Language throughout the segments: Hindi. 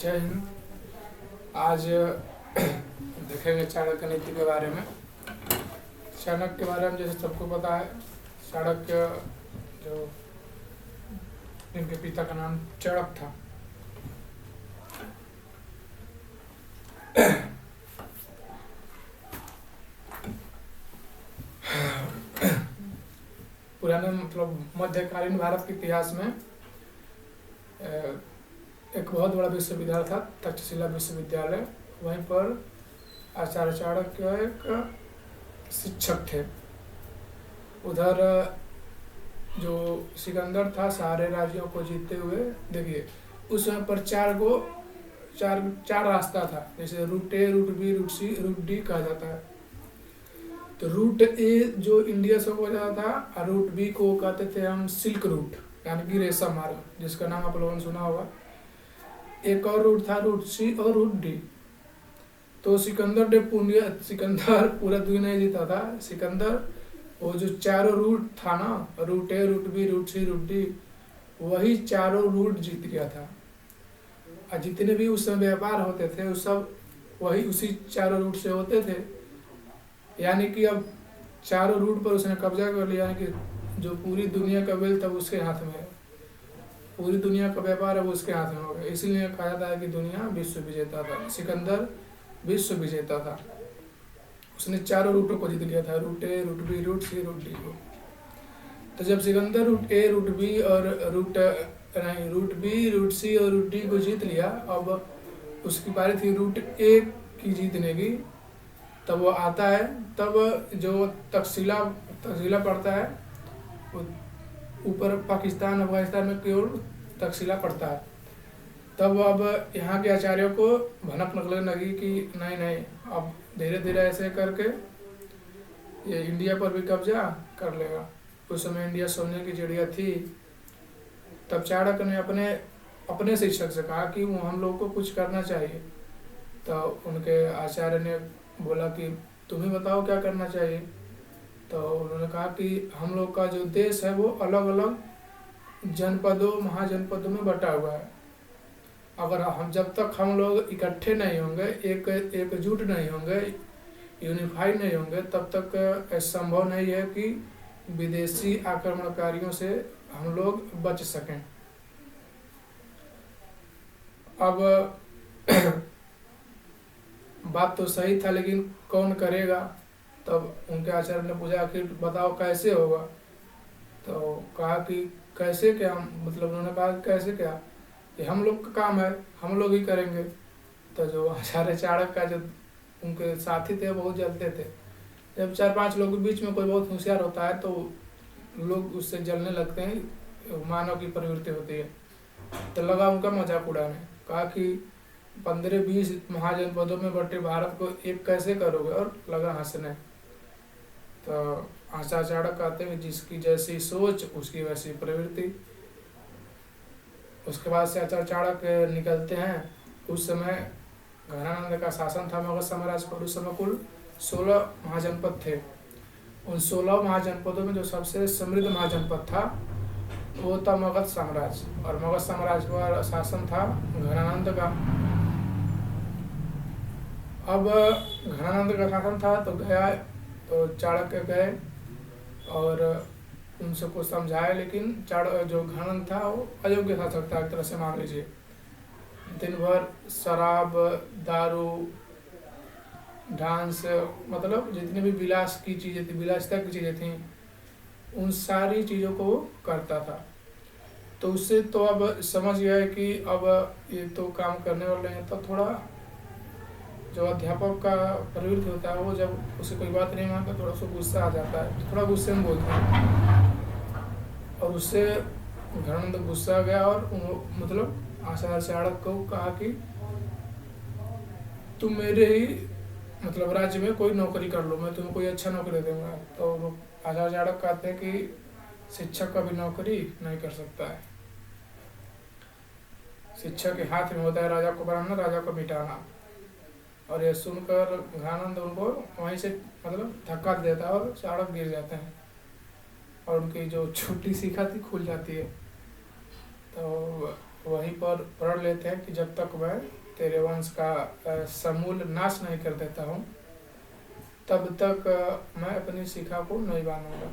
जय हिंद। आज देखेंगे चाणक्य नीति के बारे में। चाणक्य के बारे में जैसे सबको पता है, चाणक्य जो इनके पिता का नाम चणक था। पुराने मध्यकालीन भारत के इतिहास में एक बहुत बड़ा विश्वविद्यालय था, तक्षशिला विश्वविद्यालय। वहीं पर आचार्य चाणक्य एक शिक्षक थे। उधर जो सिकंदर था, सारे राज्यों को जीतते हुए, देखिए उस समय पर चार रास्ता था, जैसे रूट ए, रूट बी, रूट सी, रूट डी कहा जाता है। तो रूट ए जो इंडिया से हो जाता था, और रूट बी को कहते थे हम सिल्क रूट, यानी कि रेशम मार्ग, जिसका नाम आप लोगों ने सुना होगा। एक और रूट था रूट सी और रूट डी। तो सिकंदर पूरा दुनिया नहीं जीता था। सिकंदर वो जो चारों रूट था ना, रूट ए, रूट बी, रूट सी, रूट डी, वही चारों रूट जीत गया था। और जितने भी उस समय व्यापार होते थे वो सब वही उसी चारों रूट से होते थे। यानी कि अब चारों रूट पर उसने कब्जा कर लिया, यानी कि जो पूरी दुनिया का वेल्थ अब उसके हाथ में है, पूरी दुनिया का व्यापार अब उसके हाथ में हो गया। इसीलिए कहा जाता है कि दुनिया विश्व विजेता था। सिकंदर विश्व विजेता था। उसने चारों रूटों को जीत लिया था, रूट ए, रूट बी, रूट सी, रूट डी को। तो जब सिकंदर रूट ए, रूट बी और रूट बी, रूट सी और रूट डी को जीत लिया, अब उसकी पारी थी रूट ए की जीतने की। तब वो आता है, तब जो तक्षशिला पड़ता है, ऊपर पाकिस्तान अफगानिस्तान में की ओर तक्षशिला पड़ता है। तब अब यहाँ के आचार्यों को भनक निकलने लगी कि नहीं, अब धीरे धीरे ऐसे करके ये इंडिया पर भी कब्जा कर लेगा। उस समय इंडिया सोने की चिड़िया थी। तब चाणक्य ने अपने शिक्षक से कहा कि हम लोग को कुछ करना चाहिए। तो उनके आचार्य ने बोला कि तुम ही बताओ क्या करना चाहिए। तो उन्होंने कहा कि हम लोग का जो देश है वो अलग अलग जनपदों, महाजनपदों में बटा हुआ है। अगर जब तक हम लोग इकट्ठे नहीं होंगे, एकजुट नहीं होंगे, यूनिफाइड नहीं होंगे, तब तक संभव नहीं है कि विदेशी आक्रमणकारियों से हम लोग बच सकें। अब बात तो सही था, लेकिन कौन करेगा? तब उनके आचार्य ने पूछा कि बताओ कैसे होगा। तो कहा कि कैसे क्या, मतलब उन्होंने कहा कैसे क्या, कि हम लोग का काम है, हम लोग ही करेंगे। तो जो आचार्य चाणक्य का जो उनके साथी थे बहुत जलते थे। जब 4-5 लोगों के बीच में कोई बहुत होशियार होता है तो लोग उससे जलने लगते हैं, मानव की प्रवृत्ति होती है। तो लगा उनका मजाक उड़ाने। कहा कि 15-20 महाजनपदों में बटे भारत को एक कैसे करोगे, और लगा हंसने। तो आचार्य चाणक्य कहते हैं जिसकी जैसी सोच उसकी वैसी प्रवृत्ति। उसके बाद से आचार्य चाणक्य निकलते हैं। उस समय घनानंद का शासन था मगध साम्राज्य पर। उस समय कुल 16 महाजनपद थे। उन 16 महाजनपदों में जो सबसे समृद्ध महाजनपद था वो था मगध साम्राज्य, और मगध साम्राज्य पर शासन था घनानंद का। अब घनानंद का शासन था तो चाणक्य गए और उनसे कुछ समझाया, लेकिन जो घनानंद था वो अयोग्य शासक था, एक तरह से मान लीजिए। दिन भर शराब, दारू, डांस, मतलब जितनी भी विलास की चीज़ें थी, विलासिता की चीज़ें थी, उन सारी चीज़ों को वो करता था। तो उससे तो अब समझ गया है कि अब ये तो काम करने वाले हैं। तो थोड़ा जो अध्यापक का प्रवृत्ति होता है, वो जब उसे कोई बात नहीं मानता, थोड़ा सा गुस्सा आ जाता है, थोड़ा गुस्से में बोलते हैं। और उससे घनानंद गुस्सा गया और मतलब आचार्य चाणक्य को कहा कि तुम मेरे ही मतलब राज्य में कोई नौकरी कर लो, मैं तुम्हें कोई अच्छा नौकरी दे दूंगा। तो आचार्य चाणक्य कहते हैं कि शिक्षक कभी नौकरी नहीं कर सकता है। शिक्षक के हाथ में होता है राजा को बनाना, राजा को मिटाना। और ये सुनकर घनानंद उनको वहीं से मतलब धक्का देता है और चाणक्य गिर जाते हैं, और उनकी जो छोटी शिखा थी खुल जाती है। तो वहीं पर प्रण लेते हैं कि जब तक मैं तेरे वंश का समूल नाश नहीं कर देता हूँ तब तक मैं अपनी शिखा को नहीं बांधूंगा।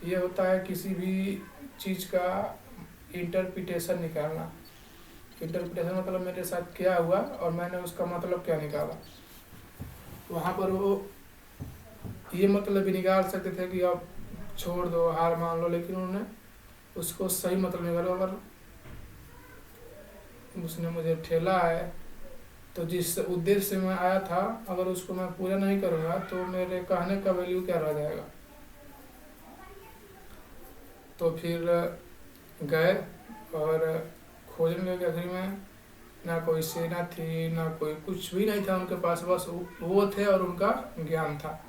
ये होता है किसी भी चीज़ का इंटरप्रिटेशन निकालना। इंटरप्रिटेशन मतलब मेरे साथ क्या हुआ और मैंने उसका मतलब क्या निकाला। वहाँ पर वो ये मतलब भी निकाल सकते थे कि अब छोड़ दो, हार मान लो, लेकिन उन्होंने उसको सही मतलब निकाला। अगर उसने मुझे ठेला है तो जिस उद्देश्य से मैं आया था अगर उसको मैं पूरा नहीं करूँगा तो मेरे कहने का वैल्यू क्या रह जाएगा। तो फिर गए और खोजने लगे। आखिर में ना कोई सेना थी ना कोई कुछ भी नहीं था उनके पास, बस वो थे और उनका ज्ञान था।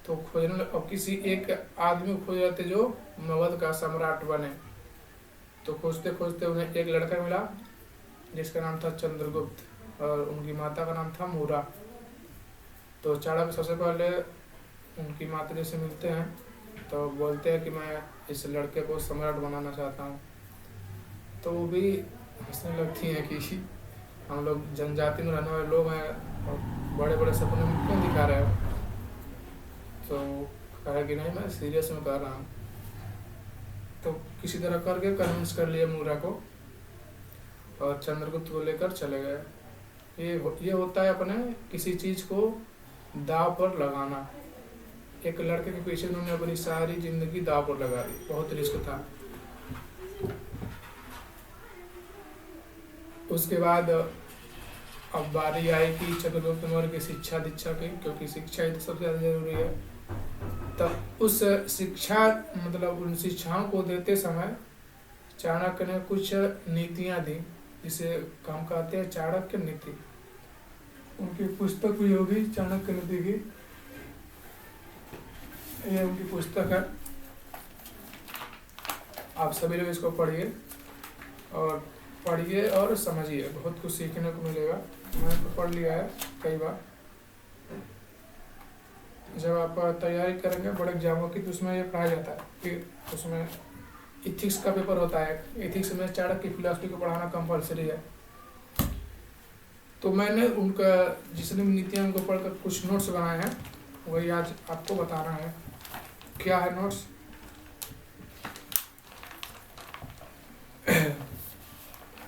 तो खोजने लगे। अब किसी एक आदमी को खोज रहे थे जो मगध का सम्राट बने। तो खोजते खोजते उन्हें एक लड़का मिला जिसका नाम था चंद्रगुप्त और उनकी माता का नाम था मूरा। तो चाणक्य सबसे पहले उनकी माता से मिलते हैं तो बोलते हैं कि मैं इस लड़के को सम्राट बनाना चाहता हूँ। तो वो भी हंसने लगती हैं कि हम लोग जनजाति में रहने वाले लोग हैं और बड़े बड़े सपने में क्यों दिखा रहे हो। तो कहा कि नहीं, मैं सीरियस में कर रहा हूँ। तो किसी तरह करके कन्विंस कर लिया मूरा को और चंद्रगुप्त को लेकर चले गए। ये होता है अपने किसी चीज़ को दाव पर लगाना। एक लड़के के पीछे उन्होंने अपनी सारी जिंदगी दाव पर लगा दी, बहुत रिस्क था। उसके बाद अब बारी आई कि चंद्रगुप्त मौर्य की शिक्षा दीक्षा की, क्योंकि शिक्षा ही तो सबसे ज़्यादा जरूरी है। तब उस शिक्षा मतलब उन शिक्षाओं को देते समय चाणक्य ने कुछ नीतियाँ दी जिसे हम कहते हैं चाणक्य नीति। उनकी पुस्तक भी होगी चाणक्य नीति की, ये उनकी पुस्तक है। आप सभी लोग इसको पढ़िए और समझिए, बहुत कुछ सीखने को मिलेगा। मैंने तो पढ़ लिया है कई बार। जब आप तैयारी करेंगे बड़े एग्जामों की तो उसमें ये पढ़ाया जाता है कि उसमें इथिक्स का पेपर होता है। इथिक्स में चाणक्य की फिलॉसफी को पढ़ाना कंपलसरी है। तो मैंने उनका जितनी भी नीतियाँ उनको पढ़कर कुछ नोट्स बनाए हैं, वही आज आपको बताना है। क्या है नोट्स?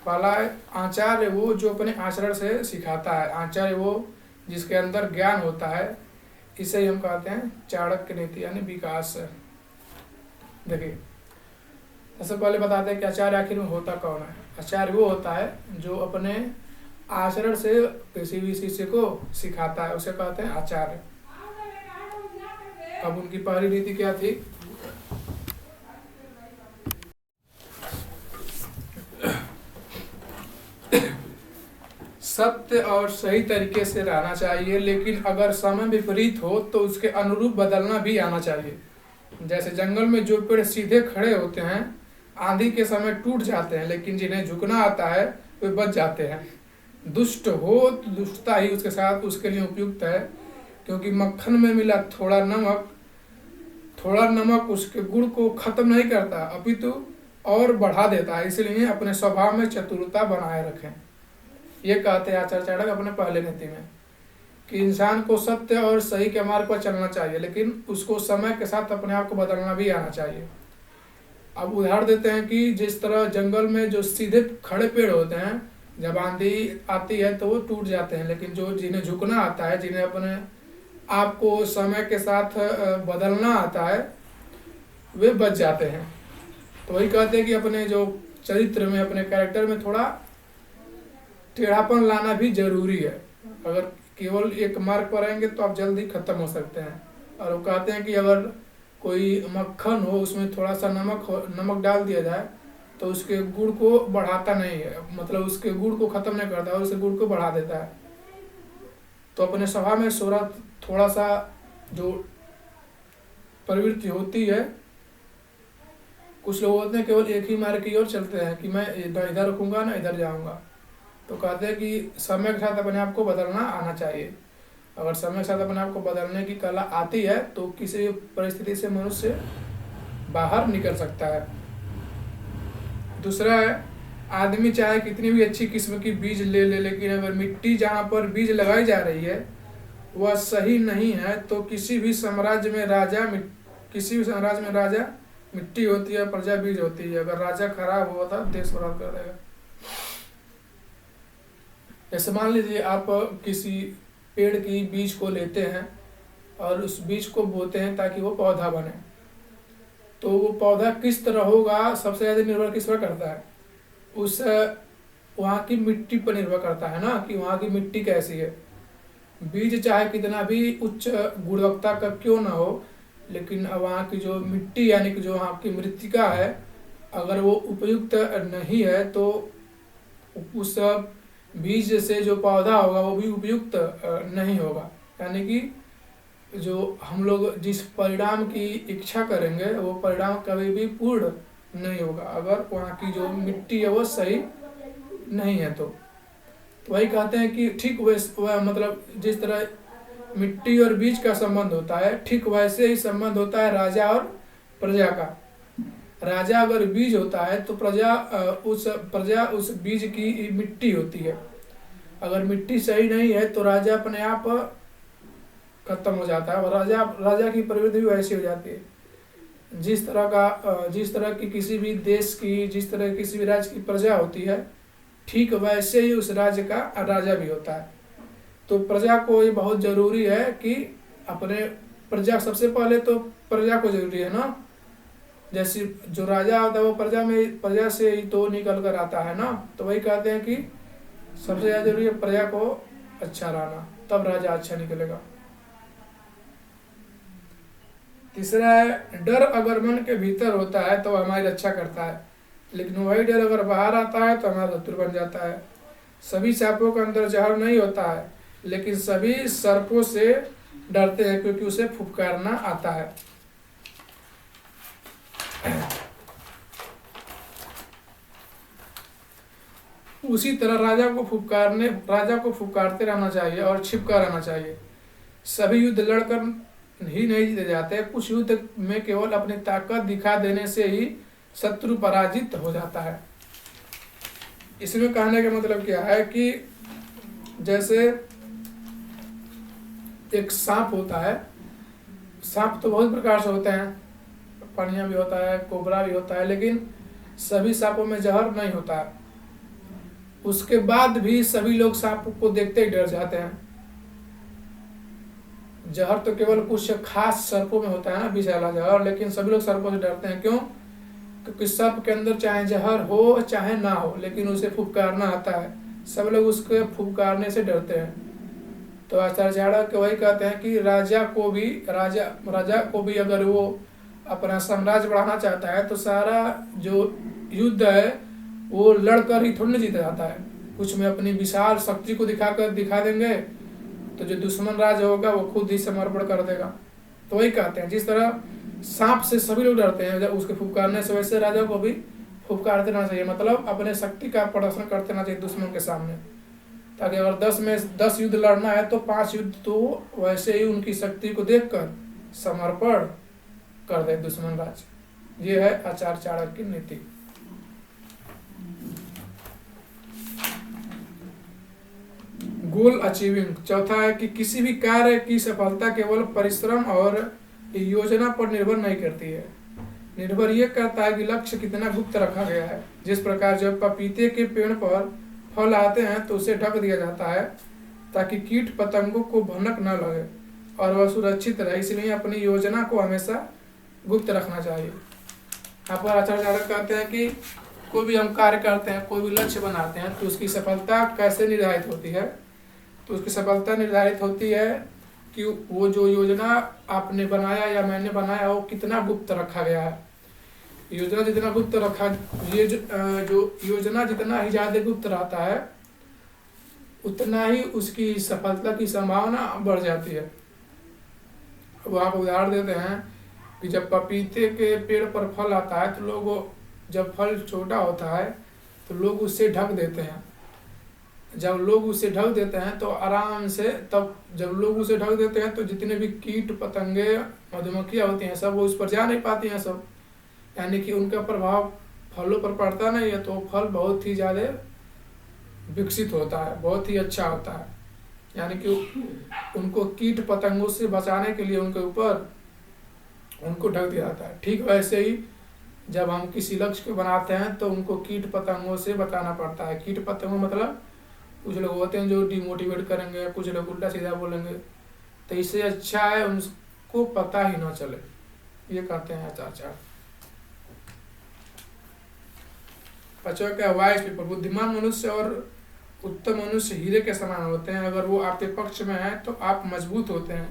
पहला है आचार्य वो जो अपने आचरण से सिखाता है। आचार्य वो जिसके अंदर ज्ञान होता है, इसे ही हम कहते हैं चाणक्य नीति यानी विकास। देखिए, सबसे पहले बताते हैं कि आचार्य आखिर में होता कौन है। आचार्य वो होता है जो अपने आचरण से किसी भी शिष्य को सिखाता है, उसे कहते हैं आचार्य। अब उनकी पहली नीति क्या थी? सत्य और सही तरीके से रहना चाहिए, लेकिन अगर समय विपरीत हो तो उसके अनुरूप बदलना भी आना चाहिए। जैसे जंगल में जो पेड़ सीधे खड़े होते हैं आंधी के समय टूट जाते हैं, लेकिन जिन्हें झुकना आता है वे बच जाते हैं। दुष्ट हो तो दुष्टता ही उसके साथ उसके लिए उपयुक्त है, क्योंकि मक्खन में मिला थोड़ा नमक उसके गुण को खत्म नहीं करता अपितु और बढ़ा देता है। इसलिए अपने स्वभाव में चतुरता बनाए रखें। ये कहते हैं आचार्य चाणक्य अपने पहले नीति में कि इंसान को सत्य और सही के मार्ग पर चलना चाहिए, लेकिन उसको समय के साथ अपने आप को बदलना भी आना चाहिए। अब उदाहरण देते हैं कि जिस तरह जंगल में जो सीधे खड़े पेड़ होते हैं, जब आंधी आती है तो वो टूट जाते हैं, लेकिन जो जिन्हें झुकना आता है, जिन्हें अपने आप को समय के साथ बदलना आता है, वे बच जाते हैं। तो वही कहते हैं कि अपने जो चरित्र में, अपने कैरेक्टर में थोड़ा टेढ़ापन लाना भी जरूरी है। अगर केवल एक मार्ग पर रहेंगे तो आप जल्दी खत्म हो सकते हैं। और वो कहते हैं कि अगर कोई मक्खन हो उसमें थोड़ा सा नमक डाल दिया जाए तो उसके गुण को बढ़ाता नहीं है, मतलब उसके गुण को खत्म नहीं करता और उसके गुण को बढ़ा देता है। तो अपने स्वभाव में थोड़ा सा जो प्रवृत्ति होती है, कुछ लोग होते हैं केवल एक ही मार्ग की ओर चलते हैं कि मैं ना इधर रुकूंगा ना इधर जाऊंगा। तो कहते हैं कि समय के साथ अपने आप को बदलना आना चाहिए। अगर समय के साथ अपने आप को बदलने की कला आती है तो किसी परिस्थिति से मनुष्य बाहर निकल सकता है। दूसरा है आदमी चाहे कितनी भी अच्छी किस्म की बीज ले ले, लेकिन अगर मिट्टी जहाँ पर बीज लगाई जा रही है वह सही नहीं है तो किसी भी साम्राज्य में राजा मिट्टी होती है, प्रजा बीज होती है। अगर राजा खराब हुआ था देश बर्बाद कर देगा। जैसे मान लीजिए आप किसी पेड़ की बीज को लेते हैं और उस बीज को बोते हैं ताकि वो पौधा बने, तो वो पौधा किस तरह होगा सबसे ज़्यादा निर्भर किस पर करता है, उस वहाँ की मिट्टी पर निर्भर करता है ना, कि वहाँ की मिट्टी कैसी है। बीज चाहे कितना भी उच्च गुणवत्ता का क्यों ना हो, लेकिन वहाँ की जो मिट्टी यानी कि जो वहाँ की मृत्तिका है अगर वो उपयुक्त नहीं है तो उस बीज से जो पौधा होगा वो भी उपयुक्त नहीं होगा। यानी कि जो हम लोग जिस परिणाम की इच्छा करेंगे वो परिणाम कभी भी पूर्ण नहीं होगा अगर वहाँ की जो मिट्टी है वो सही नहीं है। तो वही कहते हैं कि ठीक वह मतलब जिस तरह मिट्टी और बीज का संबंध होता है, ठीक वैसे ही संबंध होता है राजा और प्रजा का। राजा अगर बीज होता है तो प्रजा उस बीज की मिट्टी होती है। अगर मिट्टी सही नहीं है तो राजा अपने आप खत्म हो जाता है और राजा की प्रवृत्ति भी वैसी हो जाती है। जिस तरह की किसी भी देश की, जिस तरह किसी भी राज्य की प्रजा होती है, ठीक वैसे ही उस राज्य का राजा भी होता है। तो प्रजा को ये बहुत जरूरी है कि अपने प्रजा, सबसे पहले तो प्रजा को जरूरी है ना। जैसे जो राजा होता है वो प्रजा से ही तो निकल कर आता है ना। तो वही कहते हैं कि सबसे ज्यादा जरूरी है प्रजा को अच्छा रहना, तब राजा अच्छा निकलेगा। तीसरा है डर अगर मन के भीतर होता है तो हमारी रक्षा करता है, लेकिन वही डर अगर बाहर आता है तो हमारा शत्रु बन जाता है। सभी सांपों के अंदर जहर नहीं होता है, लेकिन सभी सर्पों से डरते हैं क्योंकि उसे फुफकारना आता है। उसी तरह राजा को फुफकारते रहना चाहिए और छिपका रहना चाहिए। सभी युद्ध लड़कर ही नहीं जीते जाते, कुछ युद्ध में केवल अपनी ताकत दिखा देने से ही शत्रु पराजित हो जाता है। इसमें कहने का मतलब क्या है कि जैसे एक सांप होता है, सांप तो बहुत प्रकार से होते हैं, पानिया भी होता है, कोबरा भी होता है, लेकिन सभी सांपों में जहर नहीं होता है। उसके बाद भी सभी लोग सांप को देखते ही डर जाते हैं। जहर तो केवल कुछ खास सर्पों में होता है ना, विषैला जहर, लेकिन सभी लोग सर्पों से डरते हैं। क्यों? क्योंकि सर्प के अंदर चाहे जहर हो चाहे ना हो, लेकिन उसे फुफकारना आता है। सब लोग उसके फुफकारने से डरते हैं। तो आचार्य चाणक्य वही कहते हैं कि राजा को भी अगर वो अपना साम्राज्य बढ़ाना चाहता है तो सारा जो युद्ध है वो लड़कर ही थोड़ी जीता जाता है। कुछ में अपनी विशाल शक्ति को दिखा देंगे तो जो दुश्मन राज होगा वो खुद ही समर्पण कर देगा। तो वही कहते हैं जिस तरह सांप से सभी लोग डरते हैं जब उसके फुफकारने से, वैसे राजा को भी फुफकारते रहना चाहिए। मतलब अपने शक्ति का प्रदर्शन करते रहना चाहिए दुश्मन के सामने, ताकि अगर 10 में 10 युद्ध लड़ना है तो 5 युद्ध तो वैसे ही उनकी शक्ति को देखकर समर्पण कर दे दुश्मन राज। ये है आचार्य चाणक्य की नीति। गोल अचीविंग। चौथा है कि किसी भी कार्य की सफलता केवल परिश्रम और योजना पर निर्भर नहीं करती है, निर्भर ये करता है कि लक्ष्य कितना गुप्त रखा गया है। जिस प्रकार जब पपीते के पेड़ पर फल आते हैं तो उसे ढक दिया जाता है ताकि कीट पतंगों को भनक न लगे और वह सुरक्षित रहे, इसलिए अपनी योजना को हमेशा गुप्त रखना चाहिए। यहाँ पर आचार्य चाणक्य कहते हैं कि कोई भी हम कार्य करते हैं, कोई भी लक्ष्य बनाते हैं तो उसकी सफलता कैसे निर्धारित होती है। तो उसकी सफलता निर्धारित होती है कि वो जो योजना आपने बनाया या मैंने बनाया वो कितना गुप्त रखा गया है। योजना जितना गुप्त रखा, ये जो योजना जितना ही ज़्यादा गुप्त रहता है उतना ही उसकी सफलता की संभावना बढ़ जाती है। अब आप उदाहरण देते हैं कि जब पपीते के पेड़ पर फल आता है तो लोग, जब फल छोटा होता है तो लोग उससे ढक देते हैं। जब लोग उसे ढक देते हैं तो आराम से, तब जब लोग उसे ढक देते हैं तो जितने भी कीट पतंगे मधुमक्खियाँ होती हैं सब वो उस पर जा नहीं पाती हैं सब, यानी कि उनका प्रभाव फलों पर पड़ता नहीं है तो वो फल बहुत ही ज़्यादा विकसित होता है, बहुत ही अच्छा होता है। यानी कि उनको कीट पतंगों से बचाने के लिए उनके ऊपर उनको ढक दिया जाता है। ठीक वैसे ही जब हम किसी लक्ष्य को बनाते हैं तो उनको कीट पतंगों से बचाना पड़ता है। कीट पतंगों मतलब कुछ लोग होते हैं जो डिमोटिवेट करेंगे, कुछ लोग उल्टा सीधा बोलेंगे, तो इससे अच्छा है उनको पता ही ना चले, ये कहते हैं आचार्य। पांचवा क्या, वाइज पीपल, बुद्धिमान मनुष्य और उत्तम मनुष्य हीरे के समान होते हैं। अगर वो आपके पक्ष में है तो आप मजबूत होते हैं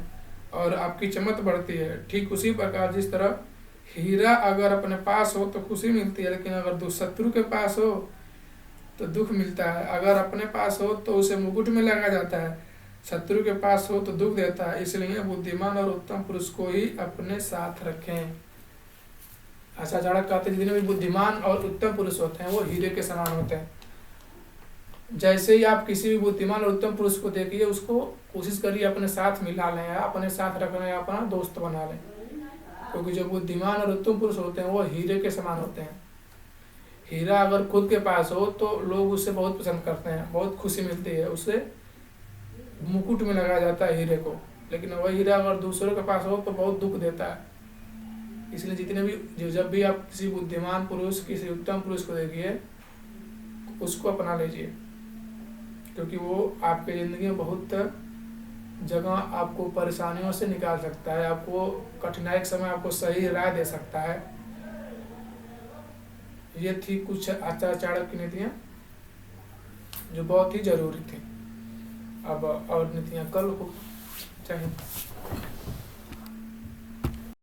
और आपकी चमक बढ़ती है। ठीक उसी प्रकार जिस तरह हीरा अगर अपने पास हो तो खुशी मिलती है, लेकिन अगर शत्रु के पास हो तो दुख मिलता है। अगर अपने पास हो तो उसे मुकुट में लगा जाता है, शत्रु के पास हो तो दुख देता है। इसलिए बुद्धिमान और उत्तम पुरुष को ही अपने साथ रखें। अच्छा चाणक्य कहते हैं जितने भी बुद्धिमान और उत्तम पुरुष होते हैं वो हीरे के समान होते हैं। जैसे ही आप किसी भी बुद्धिमान और उत्तम पुरुष को देखिए, उसको कोशिश करिए अपने साथ मिला लें या अपने साथ रखने या अपना दोस्त बना लें, क्योंकि जो बुद्धिमान और उत्तम पुरुष होते हैं वो हीरे के समान होते हैं। हीरा अगर खुद के पास हो तो लोग उससे बहुत पसंद करते हैं, बहुत खुशी मिलती है, उससे मुकुट में लगाया जाता है हीरे को। लेकिन वही हीरा अगर दूसरों के पास हो तो बहुत दुख देता है। इसलिए जितने भी जब भी आप किसी बुद्धिमान पुरुष, किसी उत्तम पुरुष को देखिए, उसको अपना लीजिए, क्योंकि वो आपकी ज़िंदगी में बहुत जगह आपको परेशानियों से निकाल सकता है, आपको कठिनाई के समय आपको सही राय दे सकता है। ये थी कुछ आचार्य चाणक्य की नीतियाँ जो बहुत ही जरूरी थी। अब और नीतियाँ कल हो चाहिए।